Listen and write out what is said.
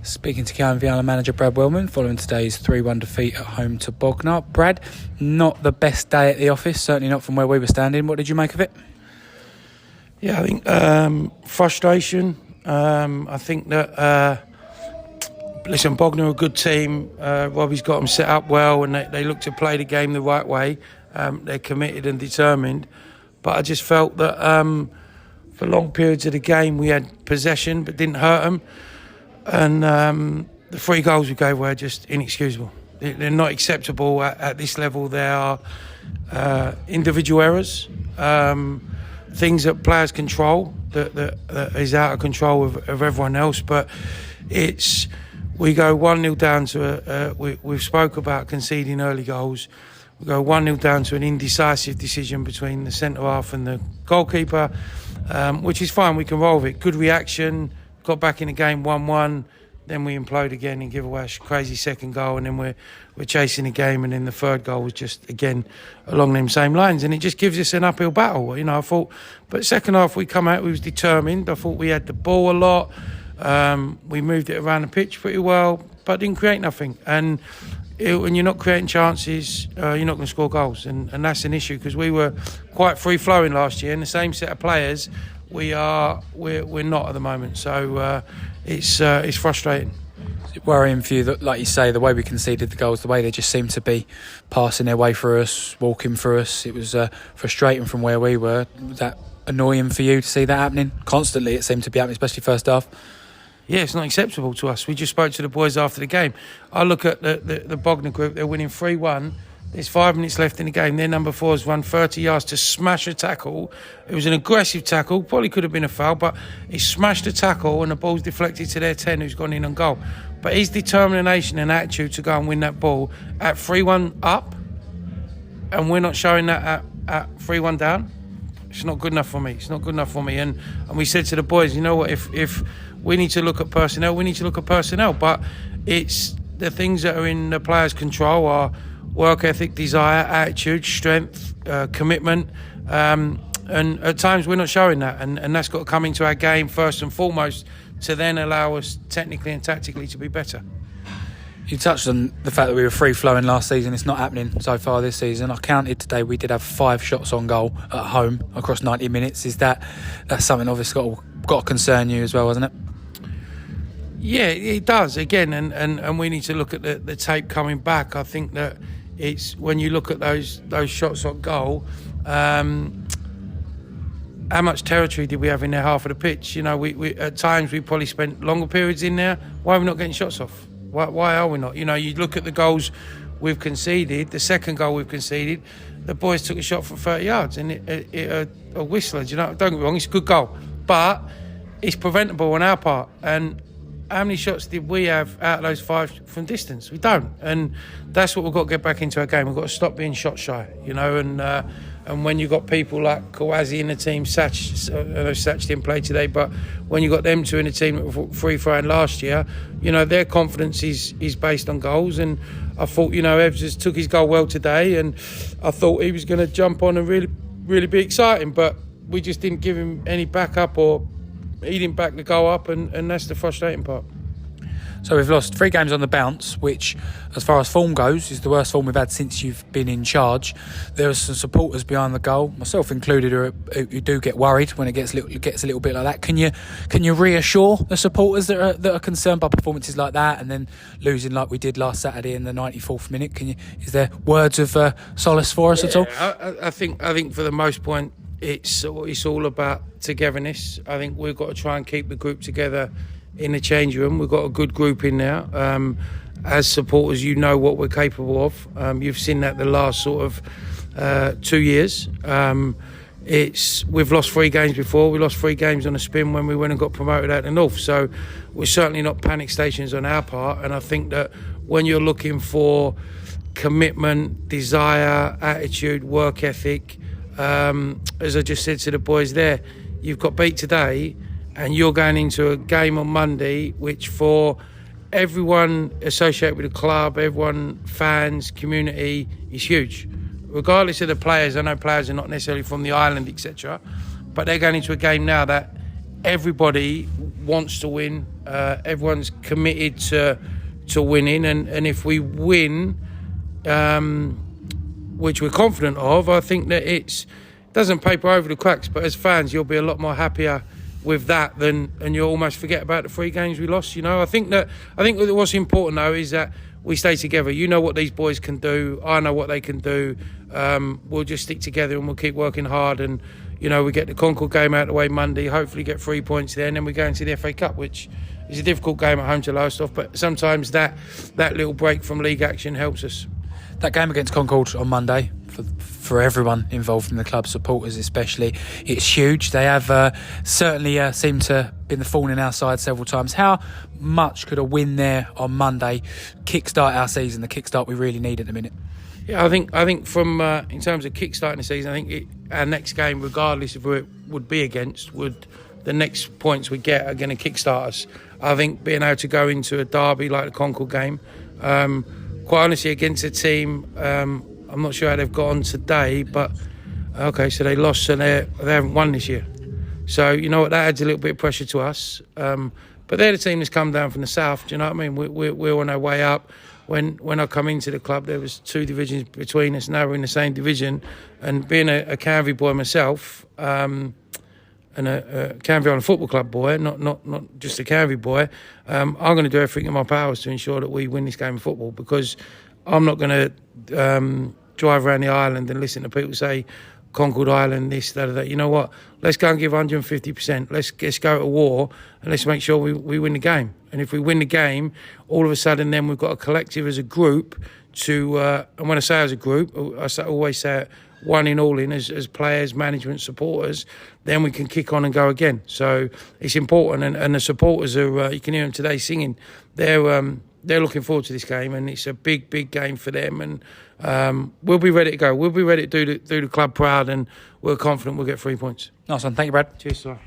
Speaking to Canvey Island manager Brad Wellmen following today's 3-1 defeat at home to Bognor. Brad, not the best day at the office, certainly not from where we were standing. What did you make of it? Yeah, I think frustration. I think that, listen, Bognor are a good team. Robbie's got them set up well and they look to play the game the right way. They're committed and determined. But I just felt that for long periods of the game we had possession but didn't hurt them. And the 3 goals we gave were just inexcusable. They're not acceptable at this level. They are individual errors, things that players control that is out of control of everyone else. But we go 1-0 down to we've spoke about conceding early goals. We go 1-0 down to an indecisive decision between the centre half and the goalkeeper, which is fine. We can roll with it. Good reaction. Got back in the game 1-1, then we implode again and give away a crazy second goal, and then we're chasing the game, and then the third goal was just again along them same lines, and it just gives us an uphill battle. I thought, but second half we come out, we was determined. I thought we had the ball a lot, we moved it around the pitch pretty well, but didn't create nothing. And when you're not creating chances, you're not going to score goals, and that's an issue because we were quite free flowing last year, and the same set of players. We're not at the moment, so it's frustrating. Is it worrying for you that, like you say, the way we conceded the goals, the way they just seemed to be passing their way through us, walking through us? It was frustrating from where we were. Was that annoying for you to see that happening constantly? It seemed to be happening, especially first half. Yeah, it's not acceptable to us. We just spoke to the boys after the game. I look at the Bognor group. They're winning 3-1. There's 5 minutes left in the game. Their number 4 has run 30 yards to smash a tackle. It was an aggressive tackle. Probably could have been a foul, but he smashed a tackle and the ball's deflected to their 10 who's gone in on goal. But his determination and attitude to go and win that ball at 3-1 up, and we're not showing that at 3-1 down, it's not good enough for me. It's not good enough for me. And we said to the boys, you know what, if we need to look at personnel, we need to look at personnel. But it's the things that are in the players' control are work ethic, desire, attitude, strength, commitment, and at times we're not showing that, and that's got to come into our game first and foremost to then allow us technically and tactically to be better. You touched on the fact that we were free-flowing last season. It's not happening so far this season. I counted today, we did have 5 shots on goal at home across 90 minutes. That's something obviously got to concern you as well, hasn't it? Yeah, it does, again, and we need to look at the tape coming back. I think that it's when you look at those shots on goal, how much territory did we have in their half of the pitch? We at times we probably spent longer periods in there. Why are we not getting shots off? Why are we not? You look at the goals we've conceded, the second goal we've conceded, the boys took a shot from 30 yards and a whistler, don't get me wrong, it's a good goal, but it's preventable on our part. And how many shots did we have out of those 5 from distance? We don't, and that's what we've got to get back into our game. We've got to stop being shot shy, and when you've got people like Kawazi in the team, Satch didn't play today, but when you've got them 2 in the team that were free-throwing last year, their confidence is based on goals. And I thought, Evs just took his goal well today, and I thought he was going to jump on and really, really be exciting, but we just didn't give him any backup, or he didn't back the goal up, and that's the frustrating part. So we've lost 3 games on the bounce, which, as far as form goes, is the worst form we've had since you've been in charge. There are some supporters behind the goal, myself included, who do get worried when it gets a little bit like that. Can you reassure the supporters that are concerned by performances like that, and then losing like we did last Saturday in the 94th minute? Is there words of solace for us at all? I think for the most point, it's all about togetherness. I think we've got to try and keep the group together in the change room. We've got a good group in there. As supporters, you know what we're capable of. You've seen that the last sort of 2 years. We've lost 3 games before. We lost 3 games on a spin when we went and got promoted out of the North. So we're certainly not panic stations on our part. And I think that when you're looking for commitment, desire, attitude, work ethic, as I just said to the boys there, you've got beat today and you're going into a game on Monday which for everyone associated with the club, everyone, fans, community, is huge. Regardless of the players, I know players are not necessarily from the island, etc., but they're going into a game now that everybody wants to win. Everyone's committed to winning, and if we win, which we're confident of, I think that it doesn't paper over the cracks. But as fans, you'll be a lot more happier with that and you'll almost forget about the 3 games we lost. I think what's important though is that we stay together. You know what these boys can do. I know what they can do. We'll just stick together and we'll keep working hard. And we get the Concord game out of the way Monday. Hopefully get 3 points there, and then we go into the FA Cup, which is a difficult game at home to Lowestoft. But sometimes that little break from league action helps us. That game against Concord on Monday, for everyone involved in the club, supporters especially, it's huge. They have certainly seemed to been the thorn in our side several times. How much could a win there on Monday kickstart our season, the kickstart we really need at the minute? Yeah, I think from in terms of kickstarting the season, I think our next game, regardless of who it would be against, the next points we get are going to kickstart us. I think being able to go into a derby like the Concord game, quite honestly, against a team, I'm not sure how they've got on today, but okay, so they lost, so they haven't won this year. So you know what, that adds a little bit of pressure to us. But they're the team that's come down from the south. Do you know what I mean? We're on our way up. When I come into the club, there was 2 divisions between us. Now we're in the same division, and being a Canvey boy myself, and a Canvey on a football club boy, not just a Canvey boy, I'm going to do everything in my powers to ensure that we win this game of football, because I'm not going to drive around the island and listen to people say Concord Island, this, that. You know what? Let's go and give 150%. Let's go to war and let's make sure we win the game. And if we win the game, all of a sudden then we've got a collective as a group to, and when I say as a group, I always say it, one in all in as players, management, supporters, then we can kick on and go again. So it's important, and the supporters are, you can hear them today singing, they're looking forward to this game, and it's a big game for them, and we'll be ready to go. We'll be ready to do the club proud, and we're confident we'll get 3 points. Nice one. Thank you, Brad. Cheers, sir.